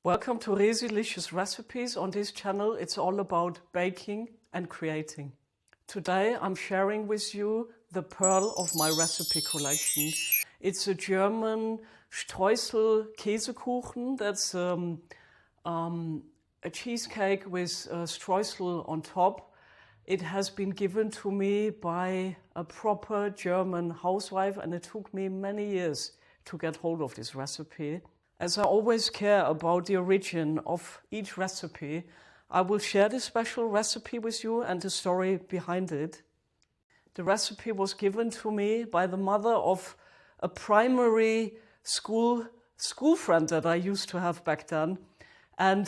Welcome to Resi-licious recipes. On this channel, it's all about baking and creating. Today, I'm sharing with you the pearl of my recipe collection. It's a German Streusel Käsekuchen. That's a cheesecake with Streusel on top. It has been given to me by a proper German housewife, and it took me many years to get hold of this recipe. As I always care about the origin of each recipe, I will share this special recipe with you and the story behind it. The recipe was given to me by the mother of a primary school friend that I used to have back then. And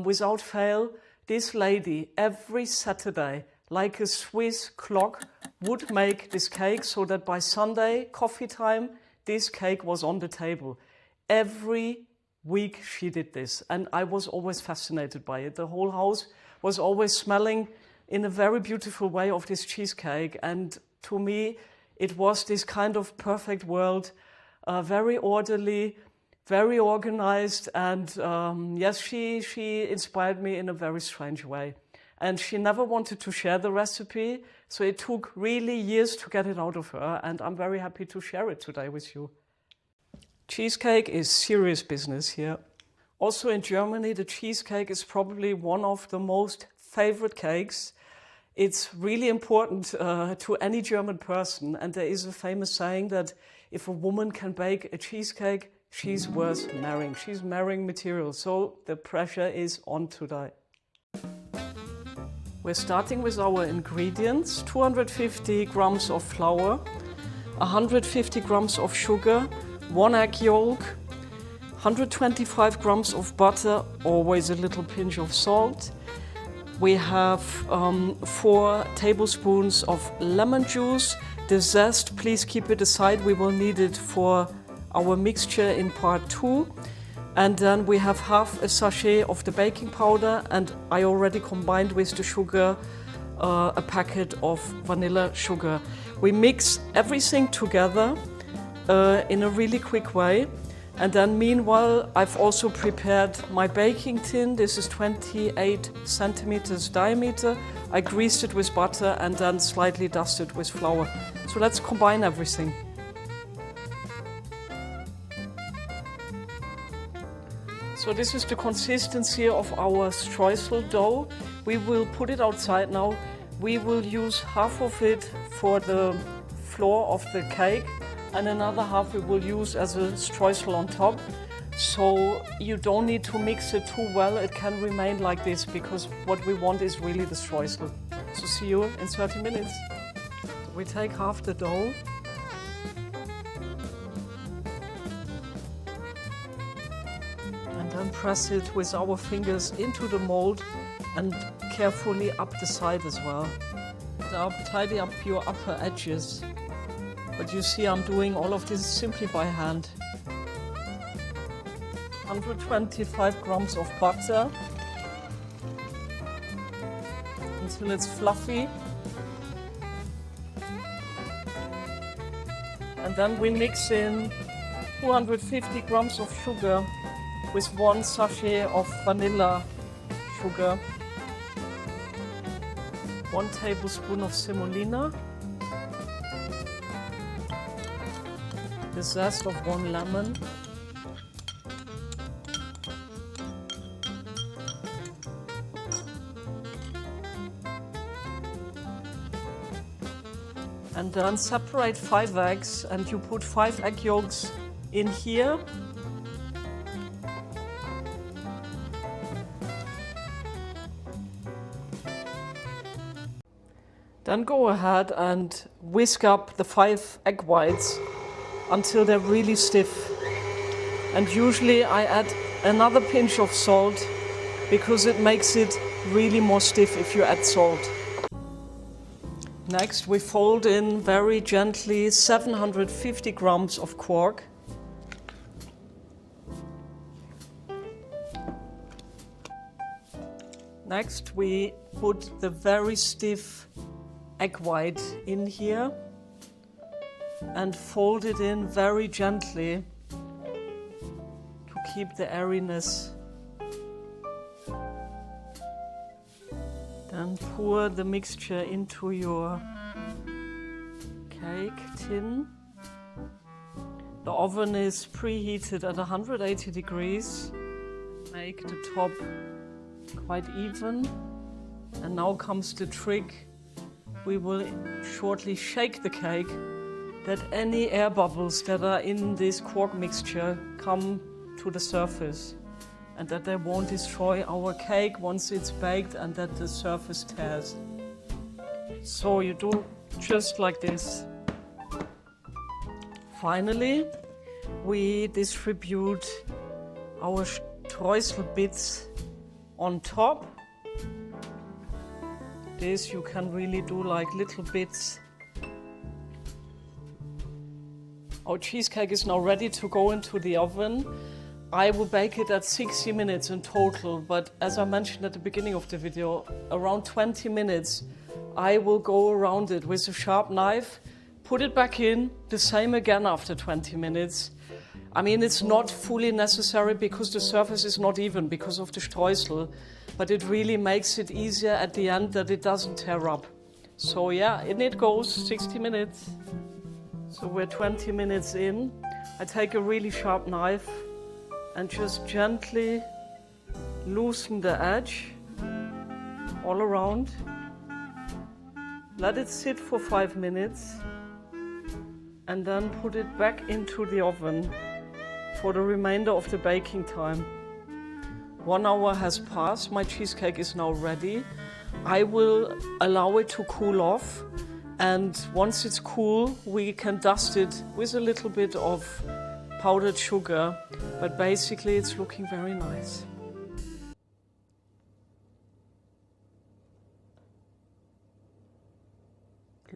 without fail, this lady every Saturday, like a Swiss clock, would make this cake so that by Sunday, coffee time, this cake was on the table. Every week she did this, and I was always fascinated by it. The whole house was always smelling in a very beautiful way of this cheesecake, and to me it was this kind of perfect world, very orderly, very organized, and yes, she inspired me in a very strange way. And she never wanted to share the recipe, so it took really years to get it out of her, and I'm very happy to share it today with you. Cheesecake is serious business here. Also in Germany, the cheesecake is probably one of the most favorite cakes. It's really important to any German person, and there is a famous saying that if a woman can bake a cheesecake, she's worth marrying. She's marrying material, so the pressure is on today. We're starting with our ingredients: 250 grams of flour, 150 grams of sugar, 1 egg yolk, 125 grams of butter, always a little pinch of salt. We have 4 tablespoons of lemon juice. The zest, please keep it aside. We will need it for our mixture in part 2. And then we have half a sachet of the baking powder, and I already combined with the sugar a packet of vanilla sugar. We mix everything together in a really quick way. And then meanwhile, I've also prepared my baking tin. This is 28 centimeters diameter. I greased it with butter and then slightly dusted with flour. So let's combine everything. So this is the consistency of our streusel dough. We will put it outside now. We will use half of it for the floor of the cake, and another half we will use as a streusel on top. So you don't need to mix it too well. It can remain like this because what we want is really the streusel. So see you in 30 minutes. So we take half the dough. And then press it with our fingers into the mold and carefully up the side as well. Now tidy up your upper edges. But you see, I'm doing all of this simply by hand. 125 grams of butter until it's fluffy. And then we mix in 250 grams of sugar with 1 sachet of vanilla sugar, 1 tablespoon of semolina, the zest of 1 lemon, and then separate 5 eggs, and you put 5 egg yolks in here. Then go ahead and whisk up the 5 egg whites until they're really stiff. And usually I add another pinch of salt because it makes it really more stiff if you add salt. Next, we fold in very gently 750 grams of quark. Next, we put the very stiff egg white in here and fold it in very gently to keep the airiness Then pour the mixture into your cake tin. The oven is preheated at 180 degrees. Make the top quite even. And now comes the trick. We will shortly shake the cake that any air bubbles that are in this quark mixture come to the surface and that they won't destroy our cake once it's baked and that the surface tears. So you do just like this. Finally, we distribute our Streusel bits on top. This you can really do like little bits. Our cheesecake is now ready to go into the oven. I will bake it at 60 minutes in total, but as I mentioned at the beginning of the video, around 20 minutes, I will go around it with a sharp knife, put it back in, the same again after 20 minutes. I mean, it's not fully necessary because the surface is not even because of the Streusel, but it really makes it easier at the end that it doesn't tear up. So yeah, in it goes, 60 minutes. So we're 20 minutes in. I take a really sharp knife and just gently loosen the edge all around. Let it sit for 5 minutes and then put it back into the oven for the remainder of the baking time. 1 hour has passed, my cheesecake is now ready. I will allow it to cool off, and once it's cool, we can dust it with a little bit of powdered sugar, but basically it's looking very nice.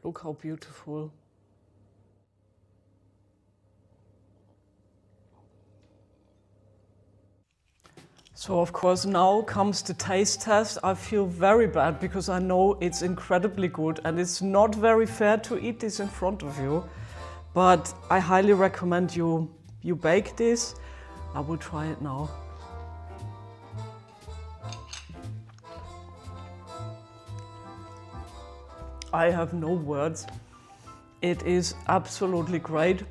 Look how beautiful. So of course now comes the taste test. I feel very bad because I know it's incredibly good and it's not very fair to eat this in front of you. But I highly recommend you bake this. I will try it now. I have no words. It is absolutely great.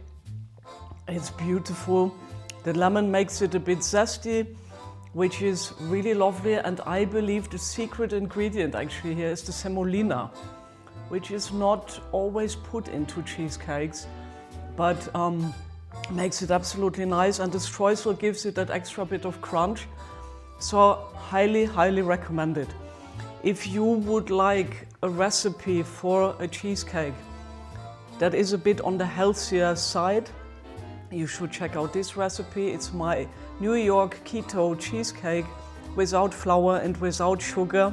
It's beautiful. The lemon makes it a bit zesty, which is really lovely, and I believe the secret ingredient actually here is the semolina, which is not always put into cheesecakes, but makes it absolutely nice, and the Streusel gives it that extra bit of crunch. So highly, highly recommend it. If you would like a recipe for a cheesecake that is a bit on the healthier side, you should check out this recipe. It's my New York keto cheesecake without flour and without sugar,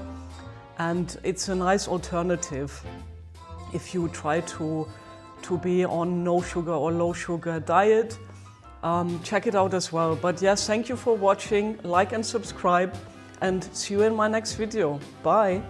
and it's a nice alternative if you try to be on no sugar or low sugar diet. Check it out as well. But yes, thank you for watching, like and subscribe, and see you in my next video. Bye.